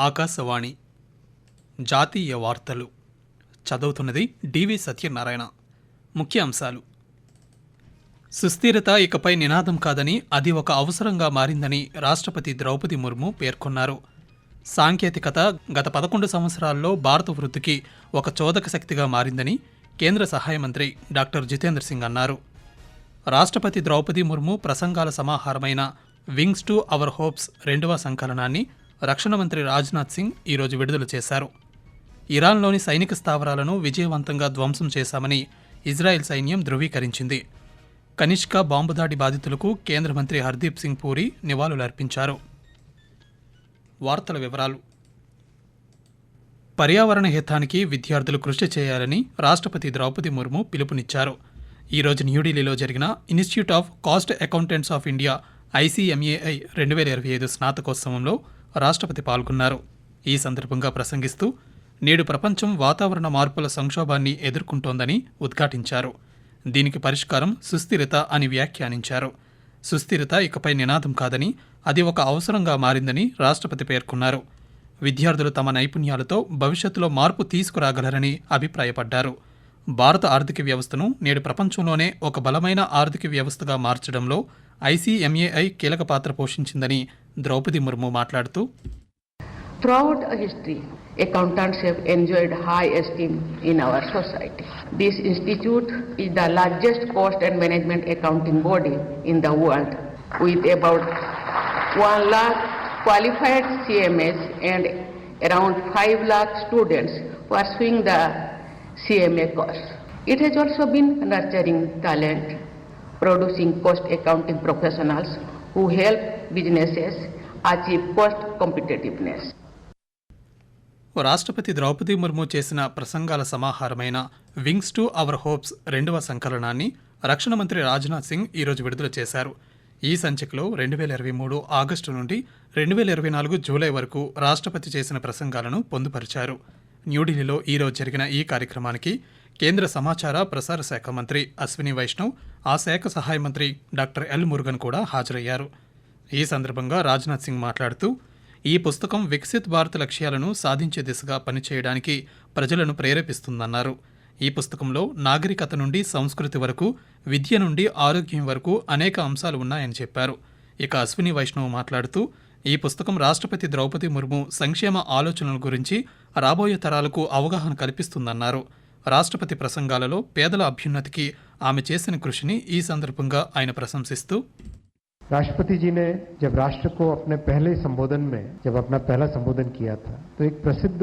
ఆకాశవాణి జాతీయ వార్తలు చదువుతున్నది డివి సత్యనారాయణ. ముఖ్య అంశాలు: సుస్థిరత ఇకపై నినాదం కాదని, అది ఒక అవసరంగా మారిందని రాష్ట్రపతి ద్రౌపది ముర్ము పేర్కొన్నారు. సాంకేతికత గత 11 సంవత్సరాల్లో భారత వృద్ధికి ఒక చోదక శక్తిగా మారిందని కేంద్ర సహాయ మంత్రి డాక్టర్ జితేంద్ర సింగ్ అన్నారు. రాష్ట్రపతి ద్రౌపది ముర్ము ప్రసంగాల సమాహారమైన వింగ్స్ టు అవర్ హోప్స్ 2వ సంకలనాన్ని రక్షణ మంత్రి రాజ్నాథ్ సింగ్ ఈరోజు విడుదల చేశారు. ఇరాన్లోని సైనిక స్థావరాలను విజయవంతంగా ధ్వంసం చేశామని ఇజ్రాయెల్ సైన్యం ధృవీకరించింది. కనిష్క బాంబు దాడి బాధితులకు కేంద్ర మంత్రి హర్దీప్ సింగ్ పూరి నివాళులర్పించారు. వార్తల వివరాలు: పర్యావరణ హితానికి విద్యార్థులు కృషి చేయాలని రాష్ట్రపతి ద్రౌపది ముర్ము పిలుపునిచ్చారు. ఈరోజు న్యూఢిల్లీలో జరిగిన institute of cost accountants of India ICMAI 2025 స్నాతకోత్సవంలో రాష్ట్రపతి పాల్గొన్నారు. ఈ సందర్భంగా ప్రసంగిస్తూ నేడు ప్రపంచం వాతావరణ మార్పుల సంక్షోభాన్ని ఎదుర్కొంటోందని ఉద్ఘాటించారు. దీనికి పరిష్కారం సుస్థిరత అని వ్యాఖ్యానించారు. సుస్థిరత ఇకపై నినాదం కాదని, అది ఒక అవసరంగా మారిందని రాష్ట్రపతి పేర్కొన్నారు. విద్యార్థులు తమ నైపుణ్యాలతో భవిష్యత్తులో మార్పు తీసుకురాగలరని అభిప్రాయపడ్డారు. భారత ఆర్థిక వ్యవస్థను నేడు ప్రపంచంలోనే ఒక బలమైన ఆర్థిక వ్యవస్థగా మార్చడంలో ICMAI కీలక పాత్ర పోషించిందని ద్రౌపది ముర్ము మాట్లాడుతూ, Throughout history, accountants have enjoyed high esteem in our society. This institute is the largest cost and management accounting body in the world, with about 1 lakh qualified CMAs and around 5 lakh students pursuing the CMA course. It has also been nurturing talent, producing cost accounting professionals who help businesses achieve cost competitiveness. రాష్ట్రపతి ద్రౌపది ముర్ము చేసిన ప్రసంగాల సమాహారమైన wings to our hopes 2వ సంకలనాన్ని రక్షణ మంత్రి రాజ్నాథ్ సింగ్ ఈరోజు విడుదల చేశారు. ఈ సంచికలో 2023 ఆగస్టు నుండి 2024 జూలై వరకు రాష్ట్రపతి చేసిన ప్రసంగాలను పొందుపరిచారు. న్యూఢిల్లీలో ఈరోజు జరిగిన ఈ కార్యక్రమానికి కేంద్ర సమాచార ప్రసార శాఖ మంత్రి అశ్విని వైష్ణవ్, ఆ శాఖ సహాయ మంత్రి డాక్టర్ ఎల్ మురుగన్ కూడా హాజరయ్యారు. ఈ సందర్భంగా రాజ్నాథ్ సింగ్ మాట్లాడుతూ, ఈ పుస్తకం వికసిత్ భారత్ లక్ష్యాలను సాధించే దిశగా పనిచేయడానికి ప్రజలను ప్రేరేపిస్తుందన్నారు. ఈ పుస్తకంలో నాగరికత నుండి సంస్కృతి వరకు, విద్య నుండి ఆరోగ్యం వరకు అనేక అంశాలు ఉన్నాయని చెప్పారు. ఇక అశ్విని వైష్ణవ్ మాట్లాడుతూ, ఈ పుస్తకం రాష్ట్రపతి ద్రౌపది ముర్ము సంక్షేమ ఆలోచనల గురించి రాబోయే తరాలకు అవగాహన కల్పిస్తుందన్నారు. రాష్ట్రపతి ప్రసంగాలలో పేదల అభ్యున్నతికి ఆమె చేసిన కృషిని ఈ సందర్భంగా ఆయన ప్రశంసిస్తూ, राष्ट्रपति जी ने जब राष्ट्र को अपने पहले संबोधन में जब अपना पहला संबोधन किया था तो एक प्रसिद्ध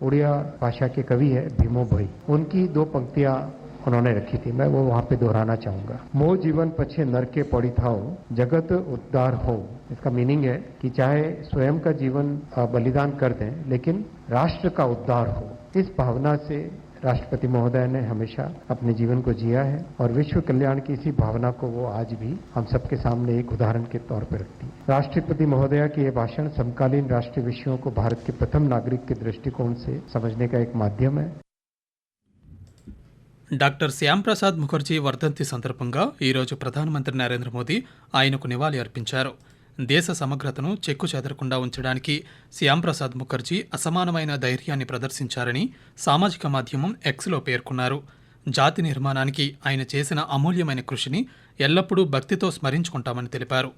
उड़िया भाषा के कवि है भीमो भोई, उनकी 2 पंक्तियां उन्होंने रखी थी, मैं वो वहां पे दोहराना चाहूंगा। मो जीवन पछे नर के पड़ी थाओ, जगत उद्धार हो। इसका मीनिंग है कि चाहे स्वयं का जीवन बलिदान कर दें, लेकिन राष्ट्र का उद्धार हो। इस भावना से राष्ट्रपति महोदय ने हमेशा अपने जीवन को जिया है और विश्व कल्याण की इसी भावना को वो आज भी हम सबके सामने एक उदाहरण के तौर पर रखती है। राष्ट्रपति महोदया की ये भाषण समकालीन राष्ट्रीय विषयों को भारत के प्रथम नागरिक के दृष्टिकोण से समझने का एक माध्यम है। డాక్టర్ శ్యాంప్రసాద్ ముఖర్జీ వర్ధంతి సందర్భంగా ఈరోజు ప్రధానమంత్రి నరేంద్ర మోదీ ఆయనకు నివాళి అర్పించారు. దేశ సమగ్రతను చెక్కు చెదరకుండా ఉంచడానికి శ్యాంప్రసాద్ ముఖర్జీ అసమానమైన ధైర్యాన్ని ప్రదర్శించారని సామాజిక మాధ్యమం Xలో పేర్కొన్నారు. జాతి నిర్మాణానికి ఆయన చేసిన అమూల్యమైన కృషిని ఎల్లప్పుడూ భక్తితో స్మరించుకుంటామని తెలిపారు.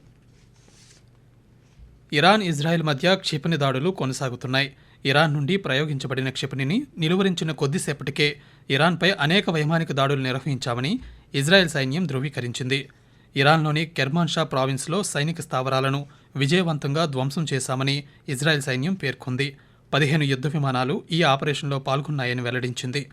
ఇరాన్, ఇజ్రాయెల్ మధ్య క్షిపణి దాడులు కొనసాగుతున్నాయి. ఇరాన్ నుండి ప్రయోగించబడిన క్షిపణిని నిలువరించిన కొద్దిసేపటికే ఇరాన్పై అనేక వైమానిక దాడులు నిర్వహించామని ఇజ్రాయెల్ సైన్యం ధృవీకరించింది. ఇరాన్లోని కెర్మాన్షా ప్రావిన్స్లో సైనిక స్థావరాలను విజయవంతంగా ధ్వంసం చేశామని ఇజ్రాయెల్ సైన్యం పేర్కొంది. 15 యుద్ధ విమానాలు ఈ ఆపరేషన్లో పాల్గొన్నాయని వెల్లడించింది.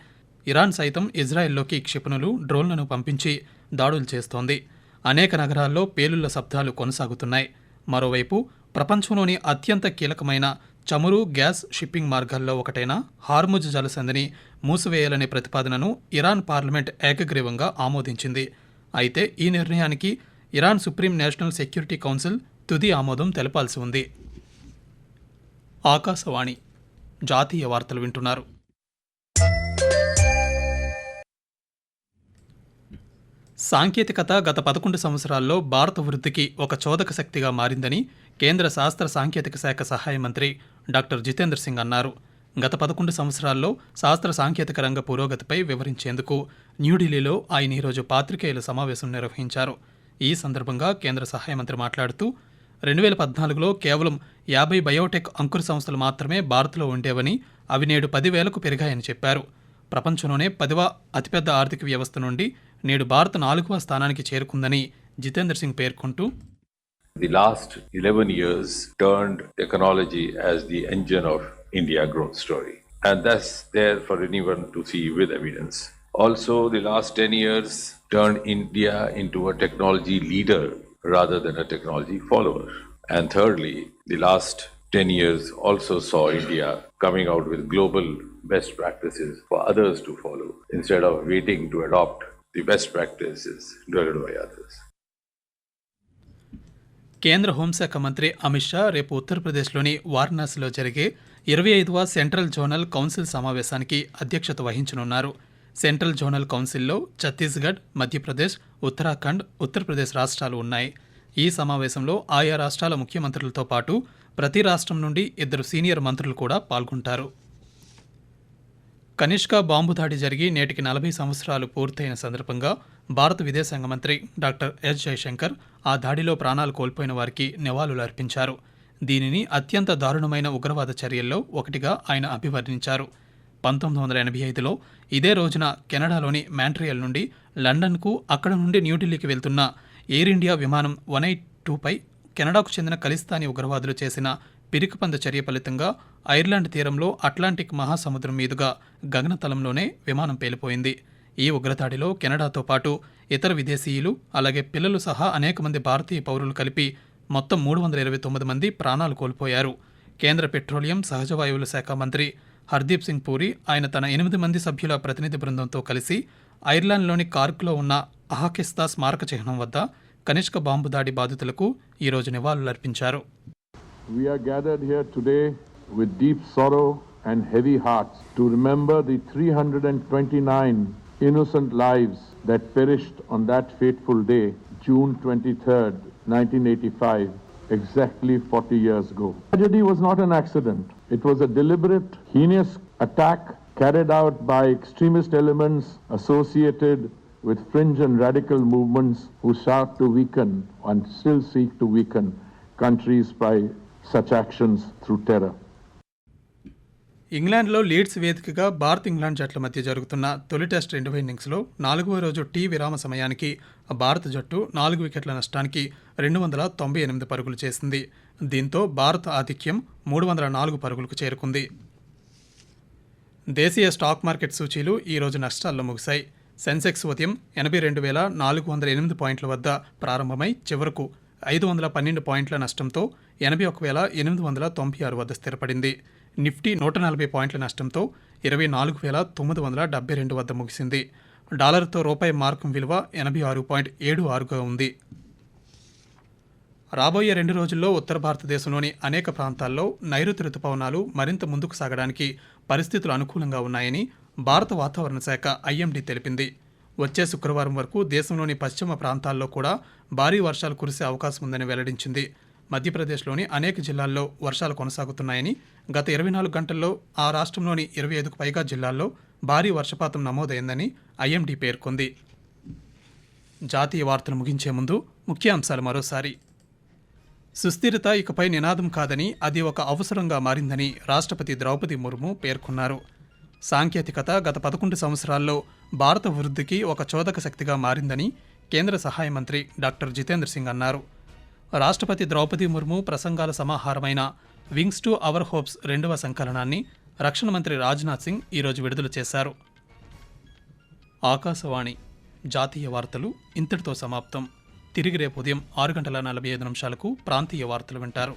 ఇరాన్ సైతం ఇజ్రాయెల్లోకి క్షిపణులు, డ్రోన్లను పంపించి దాడులు చేస్తోంది. అనేక నగరాల్లో పేలుళ్ల శబ్దాలు కొనసాగుతున్నాయి. మరోవైపు ప్రపంచంలోని అత్యంత కీలకమైన చమురు, గ్యాస్ షిప్పింగ్ మార్గాల్లో ఒకటైన హార్ముజ్ జలసంధిని మూసివేయాలనే ప్రతిపాదనను ఇరాన్ పార్లమెంట్ ఏకగ్రీవంగా ఆమోదించింది. అయితే ఈ నిర్ణయానికి Iran supreme national security council తుది ఆమోదం తెలపాల్సి ఉంది. ఆకాశవాణి జాతీయ వార్తలు వింటున్నారు. సాంకేతికత గత 11 సంవత్సరాల్లో భారత వృద్ధికి ఒక చోదక శక్తిగా మారిందని కేంద్ర శాస్త్ర సాంకేతిక శాఖ సహాయ మంత్రి డాక్టర్ జితేంద్ర సింగ్ అన్నారు. గత 11 సంవత్సరాల్లో శాస్త్ర సాంకేతిక రంగ పురోగతిపై వివరించేందుకు న్యూఢిల్లీలో ఆయన ఈరోజు పాత్రికేయుల సమావేశం నిర్వహించారు. ఈ సందర్భంగా కేంద్ర సహాయ మంత్రి మాట్లాడుతూ 2014లో కేవలం 50 బయోటెక్ అంకుర సంస్థలు మాత్రమే భారత్లో ఉండేవని, అవి నేడు 10,000కు పెరిగాయని చెప్పారు. ప్రపంచంలోనే 10వ అతిపెద్ద ఆర్థిక వ్యవస్థ నుండి నేడు భారత్ 4వ స్థానానికి చేరుకుందని జితేంద్ర సింగ్ పేర్కొంటూ, The last 11 years turned technology as the engine of India growth story. And that's there for anyone to see with evidence. Also, the last 10 years turned India into a technology leader rather than a technology follower. And thirdly, the last 10 years also saw India coming out with global best practices for others to follow instead of waiting to adopt the best practices developed by others. కేంద్ర హోంశాఖ మంత్రి అమిత్ షా రేపు ఉత్తరప్రదేశ్లోని వారణాసిలో జరిగే 25వ central zonal council సమావేశానికి అధ్యక్షత వహించనున్నారు. Central zonal కౌన్సిల్లో ఛత్తీస్గఢ్, మధ్యప్రదేశ్, ఉత్తరాఖండ్, ఉత్తరప్రదేశ్ రాష్ట్రాలు ఉన్నాయి. ఈ సమావేశంలో ఆయా రాష్ట్రాల ముఖ్యమంత్రులతో పాటు ప్రతి రాష్ట్రం నుండి 2 సీనియర్ మంత్రులు కూడా పాల్గొంటారు. కనిష్క బాంబు దాడి జరిగి నేటికి 40 సంవత్సరాలు పూర్తయిన సందర్భంగా భారత విదేశాంగ మంత్రి డాక్టర్ ఎస్ జయశంకర్ ఆ దాడిలో ప్రాణాలు కోల్పోయిన వారికి నివాళులు అర్పించారు. దీనిని అత్యంత దారుణమైన ఉగ్రవాద చర్యల్లో ఒకటిగా ఆయన అభివర్ణించారు. 1985లో ఇదే రోజున కెనడాలోని మాంట్రియల్ నుండి లండన్కు, అక్కడ నుండి న్యూఢిల్లీకి వెళ్తున్న ఎయిర్ ఇండియా విమానం 182పై కెనడాకు చెందిన ఖలిస్తానీ ఉగ్రవాదులు చేసిన పిరికిపంద చర్య ఫలితంగా ఐర్లాండ్ తీరంలో అట్లాంటిక్ మహాసముద్రం మీదుగా గగనతలంలోనే విమానం పేలిపోయింది. ఈ ఉగ్రదాడిలో కెనడాతో పాటు ఇతర విదేశీయులు, అలాగే పిల్లలు సహా అనేక మంది భారతీయ పౌరులు కలిపి మొత్తం 329 మంది ప్రాణాలు కోల్పోయారు. కేంద్ర పెట్రోలియం, సహజ వాయువుల శాఖ మంత్రి హర్దీప్ సింగ్ పూరి ఆయన తన 8 మంది సభ్యుల ప్రతినిధి బృందంతో కలిసి ఐర్లాండ్లోని కార్క్లో ఉన్న అహాకిస్తా స్మారక చిహ్నం వద్ద కనిష్క బాంబు దాడి బాధితులకు ఈరోజు నివాళులర్పించారు. We are gathered here today with deep sorrow and heavy hearts to remember the 329 innocent lives that perished on that fateful day, June 23rd, 1985, exactly 40 years ago. The tragedy was not an accident. It was a deliberate, heinous attack carried out by extremist elements associated with fringe and radical movements who sought to weaken and still seek to weaken countries by such actions through terror. ఇంగ్లాండ్లో leads వేదికగా Bharat England జట్ల మధ్య జరుగుతున్న తొలి test 2వ ఇన్నింగ్స్లో 4వ రోజు టీ విరామ సమయానికి భారత జట్టు 4 వికెట్ల నష్టానికి 298 పరుగులు చేసింది. దీంతో భారత ఆధిక్యం 304 పరుగులకు చేరుకుంది. దేశీయ స్టాక్ మార్కెట్ సూచీలు ఈరోజు నష్టాల్లో ముగిశాయి. సెన్సెక్స్ ఉదయం 82,408 పాయింట్ల వద్ద ప్రారంభమై చివరకు 512 పాయింట్ల నష్టంతో 81,896 వద్ద స్థిరపడింది. నిఫ్టీ 140 పాయింట్ల నష్టంతో 24,972 వద్ద ముగిసింది. డాలర్తో రూపాయి మార్కం విలువ 86.76గా ఉంది. రాబోయే 2 రోజుల్లో ఉత్తర భారతదేశంలోని అనేక ప్రాంతాల్లో నైరుతి రుతుపవనాలు మరింత ముందుకు సాగడానికి పరిస్థితులు అనుకూలంగా ఉన్నాయని భారత వాతావరణ శాఖ IMD తెలిపింది. వచ్చే శుక్రవారం వరకు దేశంలోని పశ్చిమ ప్రాంతాల్లో కూడా భారీ వర్షాలు కురిసే అవకాశం ఉందని వెల్లడించింది. మధ్యప్రదేశ్లోని అనేక జిల్లాల్లో వర్షాలు కొనసాగుతున్నాయని, గత 24 గంటల్లో ఆ రాష్ట్రంలోని 25కు పైగా జిల్లాల్లో భారీ వర్షపాతం నమోదైందని IMD పేర్కొంది. జాతీయ వార్తలు ముగించే ముందు ముఖ్యాంశాలు మరోసారి. సుస్థిరత ఇకపై నినాదం కాదని, అది ఒక అవసరంగా మారిందని రాష్ట్రపతి ద్రౌపది ముర్ము పేర్కొన్నారు. సాంకేతికత గత 11 సంవత్సరాల్లో భారత వృద్ధికి ఒక చోదక శక్తిగా మారిందని కేంద్ర సహాయ మంత్రి డాక్టర్ జితేంద్ర సింగ్ అన్నారు. రాష్ట్రపతి ద్రౌపది ముర్ము ప్రసంగాల సమాహారమైన వింగ్స్ టు అవర్ హోప్స్ 2వ సంకలనాన్ని రక్షణ మంత్రి రాజ్నాథ్ సింగ్ ఈరోజు విడుదల చేశారు. ఆకాశవాణి జాతీయ వార్తలు ఇంతటితో సమాప్తం. తిరిగి రేపు ఉదయం 6:45 ప్రాంతీయ వార్తలు వింటారు.